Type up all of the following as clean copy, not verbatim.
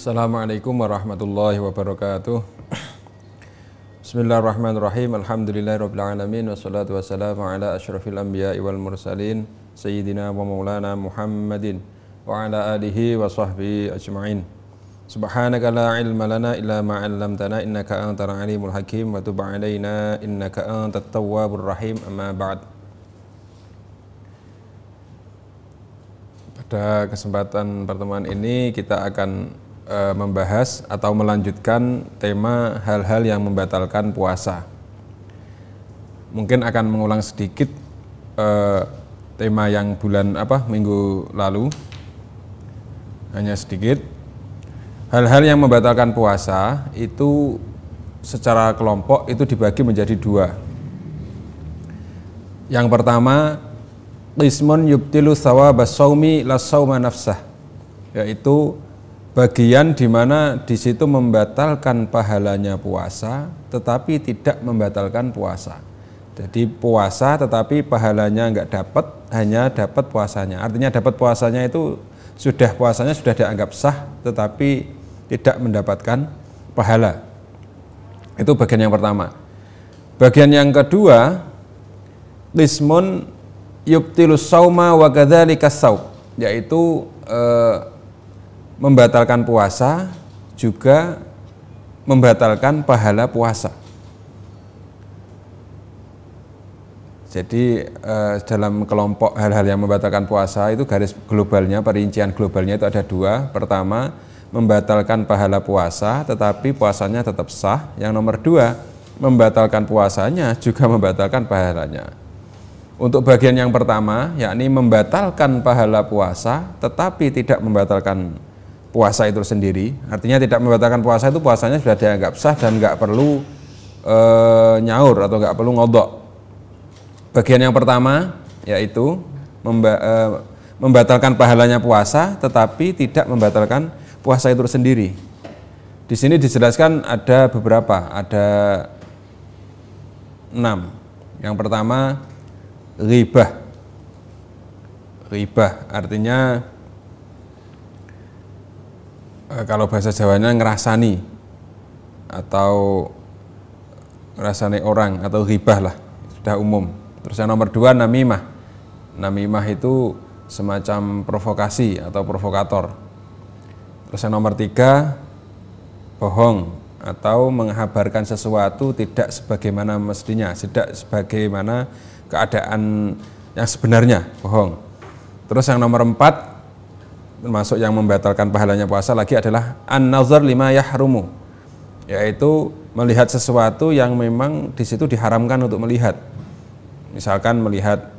Assalamualaikum warahmatullahi wabarakatuh. Bismillahirrahmanirrahim. Alhamdulillahirabbil alamin wassalatu wassalamu ala asyrafil anbiya'i wal mursalin sayyidina wa maulana Muhammadin wa ala alihi wa sahbihi ajma'in. Subhanaka la ilma lana illa ma 'allamtana innaka antal alimul hakim wa tub 'alaina innaka antat tawwabur rahim. Amma ba'd. Pada kesempatan pertemuan ini kita akan membahas atau melanjutkan tema hal-hal yang membatalkan puasa. Mungkin akan mengulang sedikit tema yang minggu lalu, hanya sedikit. Hal-hal yang membatalkan puasa itu secara kelompok itu dibagi menjadi dua. Yang pertama, qismun yubtilu thawabas shaumi las shauma nafsah, yaitu bagian di mana di situ membatalkan pahalanya puasa, tetapi tidak membatalkan puasa. Jadi puasa tetapi pahalanya enggak dapat, hanya dapat puasanya. Artinya dapat puasanya itu puasanya sudah dianggap sah, tetapi tidak mendapatkan pahala. Itu bagian yang pertama. Bagian yang kedua, qismun yubtilus shauma wa kadzalikas shaum, yaitu membatalkan puasa juga membatalkan pahala puasa. Jadi dalam kelompok hal-hal yang membatalkan puasa itu garis globalnya, perincian globalnya itu ada dua. Pertama, membatalkan pahala puasa tetapi puasanya tetap sah. Yang nomor dua, membatalkan puasanya juga membatalkan pahalanya. Untuk bagian yang pertama, yakni membatalkan pahala puasa tetapi tidak membatalkan puasa itu sendiri, artinya tidak membatalkan puasa itu puasanya sudah dianggap sah dan nggak perlu nyaur atau nggak perlu ngodok. Bagian yang pertama yaitu membatalkan pahalanya puasa, tetapi tidak membatalkan puasa itu sendiri. Di sini dijelaskan ada beberapa, ada 6. Yang pertama, ghibah. Ghibah artinya kalau bahasa Jawanya ngerasani atau ngerasani orang atau ghibah lah, sudah umum. Terus yang nomor 2, namimah. Namimah itu semacam provokasi atau provokator. Terus yang nomor 3, bohong atau menghabarkan sesuatu tidak sebagaimana mestinya, tidak sebagaimana keadaan yang sebenarnya, bohong. Terus yang nomor 4, termasuk yang membatalkan pahalanya puasa lagi adalah an-nazar lima yahrumu, yaitu melihat sesuatu yang memang di situ diharamkan untuk melihat. Misalkan melihat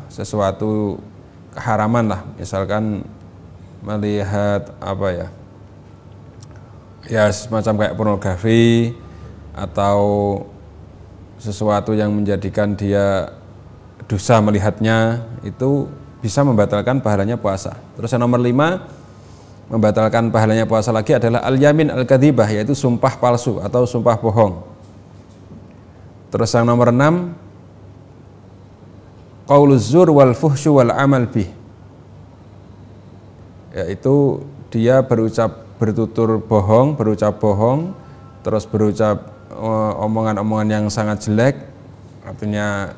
sesuatu keharaman lah, misalkan melihat ya semacam kayak pornografi atau sesuatu yang menjadikan dia dosa melihatnya, itu bisa membatalkan pahalanya puasa. Terus yang nomor 5, membatalkan pahalanya puasa lagi adalah al-yamin al-kadzibah, yaitu sumpah palsu atau sumpah bohong. Terus yang nomor 6, qauluz zur wal fuhsyu wal amal bih, yaitu dia bertutur bohong, berucap bohong, terus berucap omongan-omongan yang sangat jelek, artinya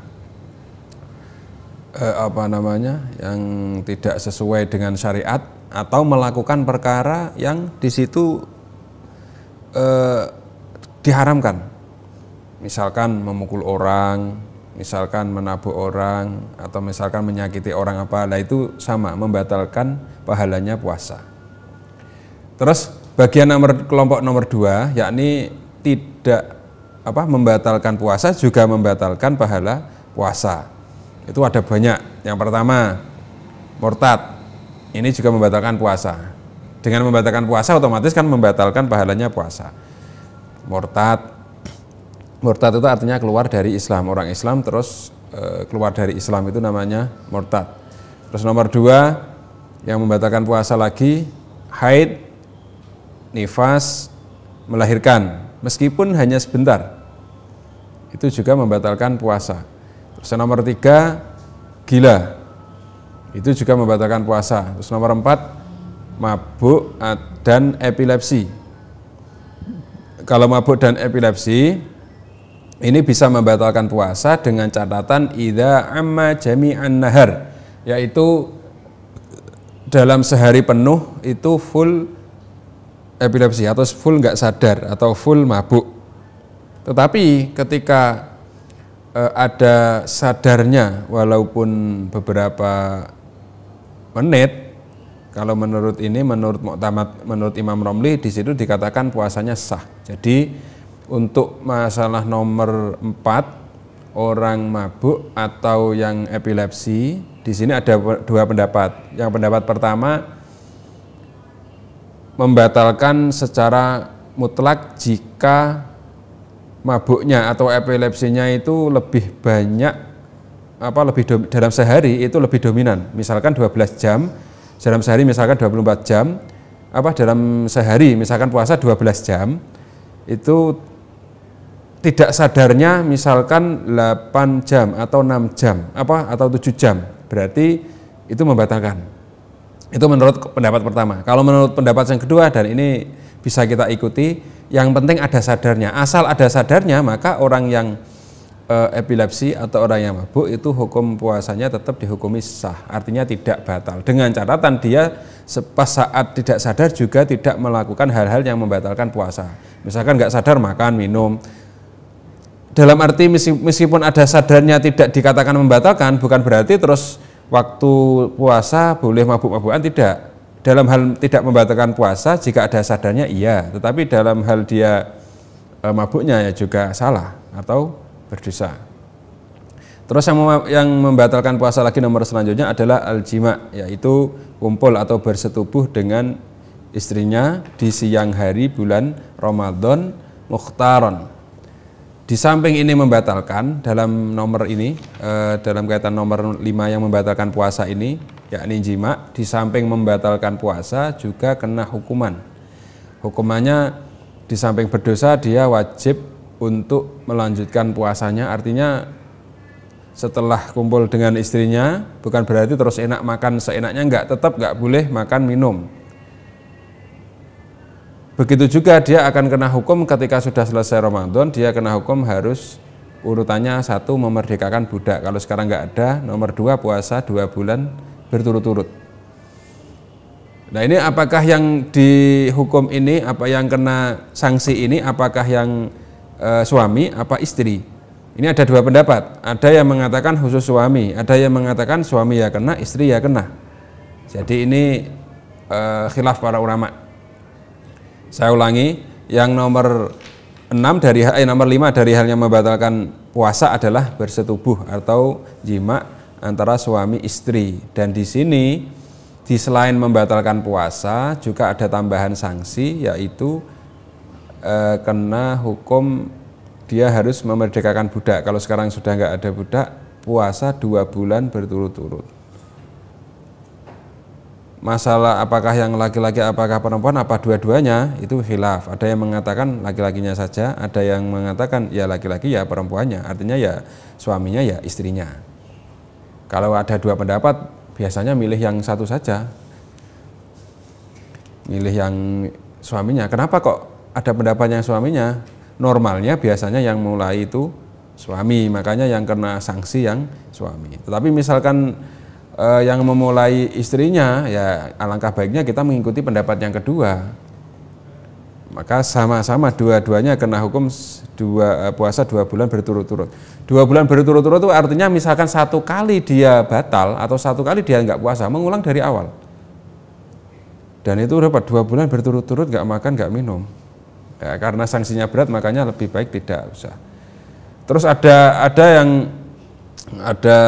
yang tidak sesuai dengan syariat, atau melakukan perkara yang di situ diharamkan. Misalkan memukul orang, misalkan menabuk orang, atau misalkan menyakiti orang nah itu sama, membatalkan pahalanya puasa. Terus bagian kelompok nomor 2, yakni tidak membatalkan puasa juga membatalkan pahala puasa. Itu ada banyak. Yang pertama, murtad. Ini juga membatalkan puasa. Dengan membatalkan puasa otomatis kan membatalkan pahalanya puasa. Murtad itu artinya keluar dari Islam. Orang Islam terus keluar dari Islam itu namanya murtad. Terus nomor 2, yang membatalkan puasa lagi, haid, nifas, melahirkan, meskipun hanya sebentar, itu juga membatalkan puasa. Terus nomor 3, gila, itu juga membatalkan puasa. Terus nomor 4, mabuk dan epilepsi. Kalau mabuk dan epilepsi ini bisa membatalkan puasa dengan catatan idza amma jami'an nahar, yaitu dalam sehari penuh itu full epilepsi atau full nggak sadar atau full mabuk. Tetapi ketika ada sadarnya walaupun beberapa menit, kalau menurut Mu'tamad, menurut Imam Romli di situ dikatakan puasanya sah. Jadi untuk masalah nomor 4, orang mabuk atau yang epilepsi, di sini ada dua pendapat. Yang pendapat pertama membatalkan secara mutlak jika mabuknya atau epilepsinya itu lebih banyak dalam sehari itu lebih dominan. Misalkan 12 jam, dalam sehari misalkan 24 jam, dalam sehari misalkan puasa 12 jam, itu tidak sadarnya misalkan 8 jam atau 6 jam, atau 7 jam. Berarti itu membatalkan. Itu menurut pendapat pertama. Kalau menurut pendapat yang kedua, dan ini bisa kita ikuti, yang penting ada sadarnya. Asal ada sadarnya, maka orang yang epilepsi atau orang yang mabuk itu hukum puasanya tetap dihukumi sah, artinya tidak batal. Dengan catatan dia pas saat tidak sadar juga tidak melakukan hal-hal yang membatalkan puasa. Misalkan nggak sadar makan, minum. Dalam arti meskipun ada sadarnya tidak dikatakan membatalkan, bukan berarti terus waktu puasa boleh mabuk-mabukan, tidak. Dalam hal tidak membatalkan puasa jika ada sadarnya iya, tetapi dalam hal dia mabuknya ya juga salah atau berdosa. Terus yang membatalkan puasa lagi nomor selanjutnya adalah al-jima, yaitu kumpul atau bersetubuh dengan istrinya di siang hari bulan Ramadan mukhtaron. Di samping ini membatalkan, dalam nomor ini, dalam kaitan nomor 5 yang membatalkan puasa ini, yakni jima, di samping membatalkan puasa juga kena hukuman. Hukumannya di samping berdosa dia wajib untuk melanjutkan puasanya, artinya setelah kumpul dengan istrinya bukan berarti terus enak makan seenaknya, tetap nggak boleh makan minum. Begitu juga dia akan kena hukum ketika sudah selesai Ramadan, dia kena hukum harus urutannya 1 memerdekakan budak. Kalau sekarang nggak ada, nomor 2 puasa 2 bulan berturut-turut. Nah ini apakah yang dihukum ini, apa yang kena sanksi ini, apakah yang suami apa istri? Ini ada 2 pendapat. Ada yang mengatakan khusus suami, ada yang mengatakan suami ya kena, istri ya kena. Jadi ini khilaf para ulama. Saya ulangi, yang nomor 5 dari hal yang membatalkan puasa adalah bersetubuh atau jima antara suami istri. Dan di sini di selain membatalkan puasa juga ada tambahan sanksi, yaitu kena hukum dia harus memerdekakan budak. Kalau sekarang sudah nggak ada budak, puasa 2 bulan berturut-turut. Masalah apakah yang laki-laki, apakah perempuan, apa dua-duanya, itu khilaf. Ada yang mengatakan laki-lakinya saja, ada yang mengatakan ya laki-laki ya perempuannya, artinya ya suaminya ya istrinya. Kalau ada 2 pendapat, biasanya milih yang satu saja, milih yang suaminya. Kenapa kok ada pendapat yang suaminya? Normalnya biasanya yang mulai itu suami, makanya yang kena sanksi yang suami. Tetapi misalkan yang memulai istrinya, ya alangkah baiknya kita mengikuti pendapat yang kedua. Maka sama-sama dua-duanya kena hukum puasa 2 bulan berturut-turut. 2 bulan berturut-turut itu artinya misalkan 1 kali dia batal atau 1 kali dia nggak puasa, mengulang dari awal. Dan itu dapat 2 bulan berturut-turut nggak makan nggak minum. Ya, karena sanksinya berat makanya lebih baik tidak usah. Terus ada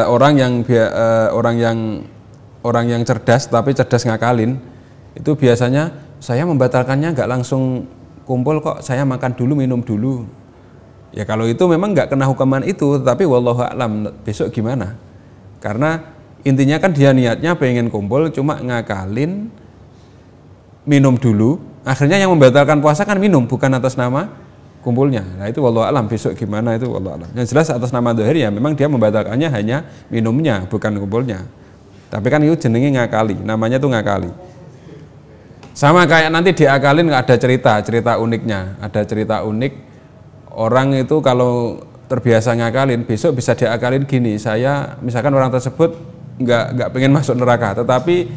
orang yang cerdas tapi cerdas ngakalin, itu biasanya saya membatalkannya nggak langsung kumpul kok, saya makan dulu minum dulu. Ya kalau itu memang nggak kena hukuman itu, tapi wallahu a'lam besok gimana, karena intinya kan dia niatnya pengen kumpul cuma ngakalin minum dulu, akhirnya yang membatalkan puasa kan minum, bukan atas nama kumpulnya. Nah itu wallahu alam, besok gimana itu wallahu alam. Yang jelas atas nama dohir ya memang dia membatalkannya hanya minumnya, bukan kumpulnya. Tapi kan itu jenenge ngakali, namanya tuh ngakali. Sama kayak nanti diakalin ada cerita uniknya, ada cerita unik orang itu kalau terbiasa ngakalin, besok bisa diakalin gini, saya misalkan orang tersebut nggak pengen masuk neraka, tetapi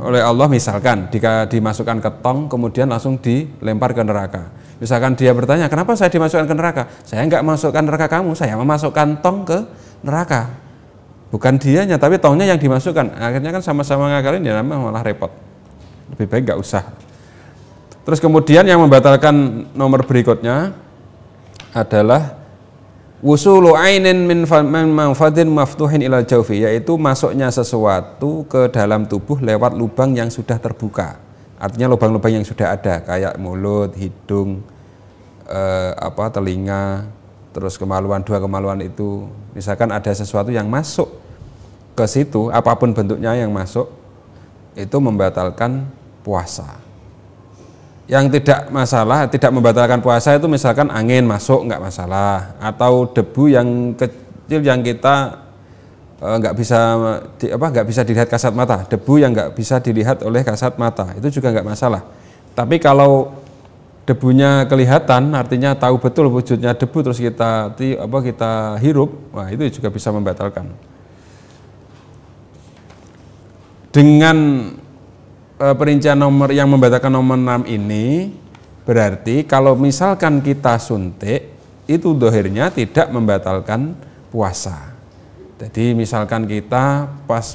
oleh Allah misalkan dimasukkan ke tong kemudian langsung dilempar ke neraka. Misalkan dia bertanya, kenapa saya dimasukkan ke neraka? Saya nggak masukkan neraka kamu, saya memasukkan tong ke neraka. Bukan dianya, tapi tongnya yang dimasukkan. Akhirnya kan sama-sama ngakalin, ya malah repot. Lebih baik nggak usah. Terus kemudian yang membatalkan nomor berikutnya adalah wusulu ainin min manfadin maftuhin ilal jawfi, yaitu masuknya sesuatu ke dalam tubuh lewat lubang yang sudah terbuka. Artinya lubang-lubang yang sudah ada, kayak mulut, hidung, telinga, terus dua kemaluan itu. Misalkan ada sesuatu yang masuk ke situ, apapun bentuknya yang masuk, itu membatalkan puasa. Yang tidak masalah, tidak membatalkan puasa itu misalkan angin masuk nggak masalah, atau debu yang kecil yang kita nggak bisa dilihat kasat mata, debu yang nggak bisa dilihat oleh kasat mata, itu juga nggak masalah. Tapi kalau debunya kelihatan, artinya tahu betul wujudnya debu, terus kita hirup, wah itu juga bisa membatalkan. Dengan perincian nomor yang membatalkan nomor 6 ini, berarti kalau misalkan kita suntik, itu dohirnya tidak membatalkan puasa. Jadi misalkan kita pas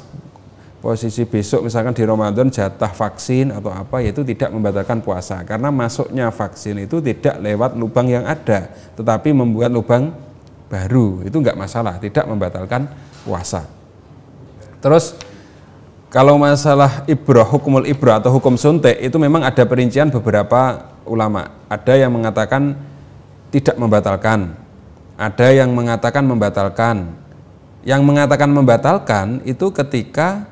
posisi besok misalkan di Ramadan jatah vaksin atau apa, itu tidak membatalkan puasa, karena masuknya vaksin itu tidak lewat lubang yang ada, tetapi membuat lubang baru, itu enggak masalah, tidak membatalkan puasa. Terus kalau masalah hukumul ibrah atau hukum suntik, itu memang ada perincian beberapa ulama. Ada yang mengatakan tidak membatalkan, ada yang mengatakan membatalkan. Yang mengatakan membatalkan itu ketika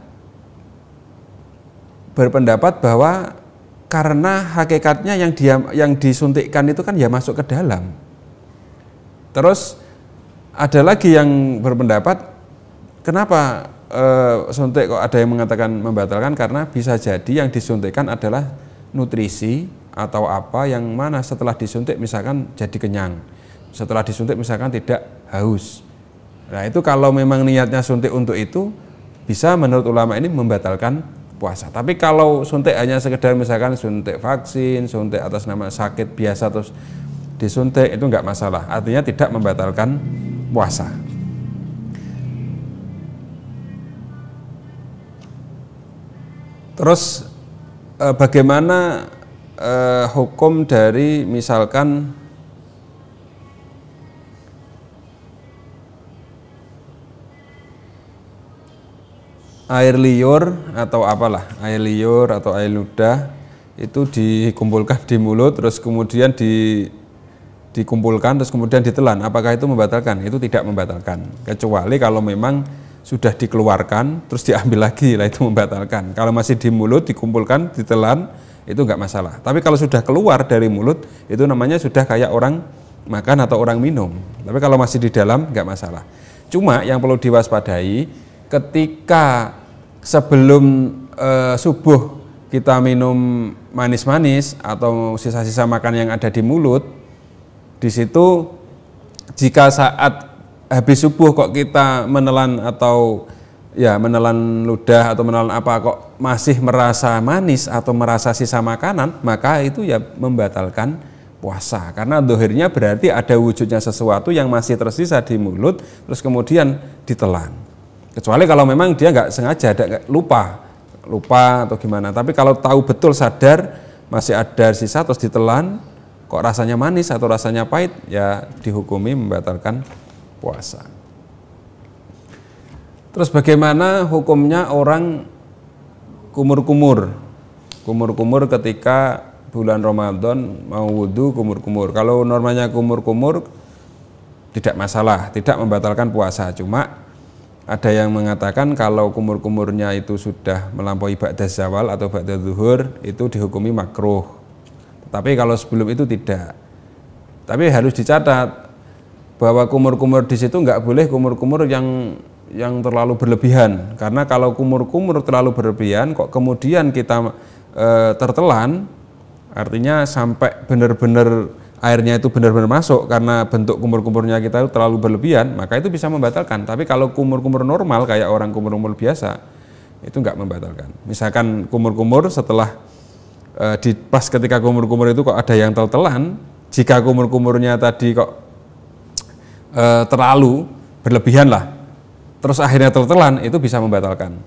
berpendapat bahwa karena hakikatnya yang disuntikkan itu kan ya masuk ke dalam. Terus ada lagi yang berpendapat kenapa suntik kok ada yang mengatakan membatalkan, karena bisa jadi yang disuntikkan adalah nutrisi atau apa yang mana setelah disuntik misalkan jadi kenyang, setelah disuntik misalkan tidak haus. Nah itu kalau memang niatnya suntik untuk itu, bisa menurut ulama ini membatalkan puasa. Tapi kalau suntik hanya sekedar misalkan suntik vaksin, suntik atas nama sakit biasa terus disuntik, itu enggak masalah, artinya tidak membatalkan puasa. Terus bagaimana hukum dari misalkan air liur atau air liur atau air ludah itu dikumpulkan di mulut, terus kemudian dikumpulkan terus kemudian ditelan, apakah itu membatalkan? Itu tidak membatalkan, kecuali kalau memang sudah dikeluarkan terus diambil lagi, lah itu membatalkan. Kalau masih di mulut dikumpulkan ditelan, itu enggak masalah. Tapi kalau sudah keluar dari mulut, itu namanya sudah kayak orang makan atau orang minum. Tapi kalau masih di dalam enggak masalah. Cuma yang perlu diwaspadai, ketika sebelum subuh kita minum manis-manis atau sisa-sisa makan yang ada di mulut, di situ jika saat habis subuh kok kita menelan atau menelan ludah atau menelan apa kok masih merasa manis atau merasa sisa makanan, maka itu ya membatalkan puasa, karena dohirnya berarti ada wujudnya sesuatu yang masih tersisa di mulut terus kemudian ditelan. Kecuali kalau memang dia nggak sengaja, lupa atau gimana. Tapi kalau tahu betul sadar masih ada sisa terus ditelan, kok rasanya manis atau rasanya pahit, ya dihukumi membatalkan puasa. Terus bagaimana hukumnya orang kumur-kumur ketika bulan Ramadan mau wudhu kumur-kumur? Kalau normanya kumur-kumur tidak masalah, tidak membatalkan puasa. Cuma ada yang mengatakan kalau kumur-kumurnya itu sudah melampaui ba'da zawal atau ba'da zuhur, itu dihukumi makruh. Tapi kalau sebelum itu tidak. Tapi harus dicatat bahwa kumur-kumur di situ nggak boleh kumur-kumur yang yang terlalu berlebihan, karena kalau kumur-kumur terlalu berlebihan kok kemudian kita tertelan, artinya sampai benar-benar airnya itu benar-benar masuk karena bentuk kumur-kumurnya kita itu terlalu berlebihan, maka itu bisa membatalkan. Tapi kalau kumur-kumur normal kayak orang kumur-kumur biasa, itu enggak membatalkan. Misalkan kumur-kumur setelah pas ketika kumur-kumur itu kok ada yang tertelan, jika kumur-kumurnya tadi kok terlalu berlebihan lah, terus akhirnya tertelan, itu bisa membatalkan.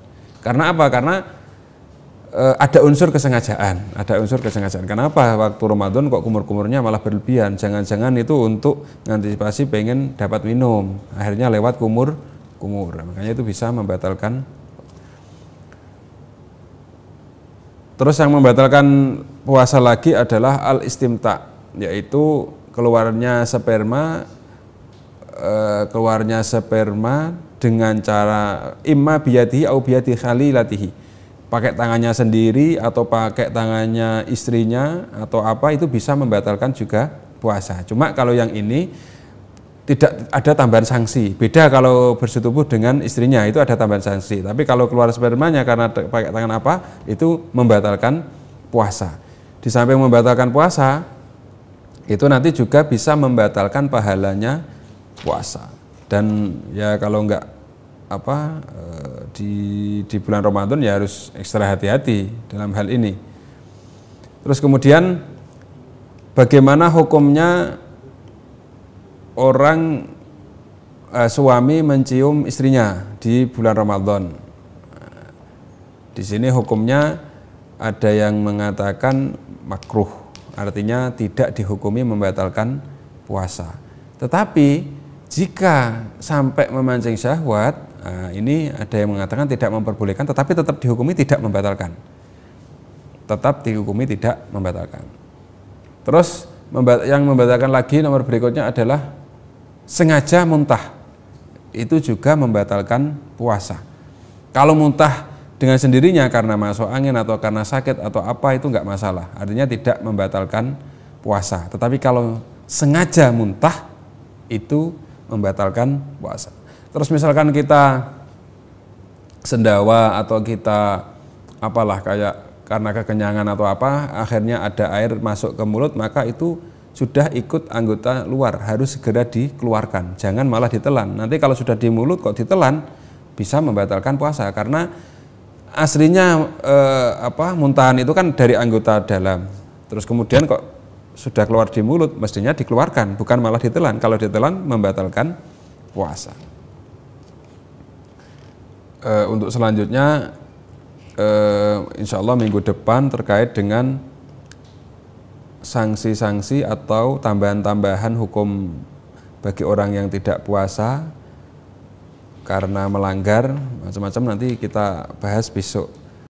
Karena apa? Karena ada unsur kesengajaan, Kenapa waktu Ramadan kok kumur-kumurnya malah berlebihan? Jangan-jangan itu untuk mengantisipasi pengen dapat minum, akhirnya lewat kumur, makanya itu bisa membatalkan. Terus yang membatalkan puasa lagi adalah al-istimta, yaitu keluarnya sperma dengan cara imma biyadihi au biyadi khalilatihi, pakai tangannya sendiri atau pakai tangannya istrinya atau apa, itu bisa membatalkan juga puasa. Cuma kalau yang ini tidak ada tambahan sanksi. Beda kalau bersetubuh dengan istrinya, itu ada tambahan sanksi. Tapi kalau keluar spermanya karena pakai tangan apa, itu membatalkan puasa. Di samping membatalkan puasa, itu nanti juga bisa membatalkan pahalanya puasa. Dan ya kalau enggak di bulan Ramadan ya harus ekstra hati-hati dalam hal ini. Terus kemudian bagaimana hukumnya orang suami mencium istrinya di bulan Ramadan? Di sini hukumnya ada yang mengatakan makruh, artinya tidak dihukumi membatalkan puasa. Tetapi jika sampai memancing syahwat, ini ada yang mengatakan tidak memperbolehkan, tetapi tetap dihukumi tidak membatalkan. Terus yang membatalkan lagi nomor berikutnya adalah sengaja muntah. Itu juga membatalkan puasa. Kalau muntah dengan sendirinya karena masuk angin atau karena sakit atau apa, itu enggak masalah. Artinya tidak membatalkan puasa. Tetapi kalau sengaja muntah, itu membatalkan puasa. Terus misalkan kita sendawa atau kita apalah kayak karena kekenyangan atau apa, akhirnya ada air masuk ke mulut, maka itu sudah ikut anggota luar, harus segera dikeluarkan. Jangan malah ditelan. Nanti kalau sudah di mulut kok ditelan, bisa membatalkan puasa, karena aslinya muntahan itu kan dari anggota dalam. Terus kemudian kok sudah keluar di mulut, mestinya dikeluarkan, bukan malah ditelan. Kalau ditelan membatalkan puasa. Untuk selanjutnya insya Allah minggu depan terkait dengan sanksi-sanksi atau tambahan-tambahan hukum bagi orang yang tidak puasa karena melanggar, macam-macam nanti kita bahas besok.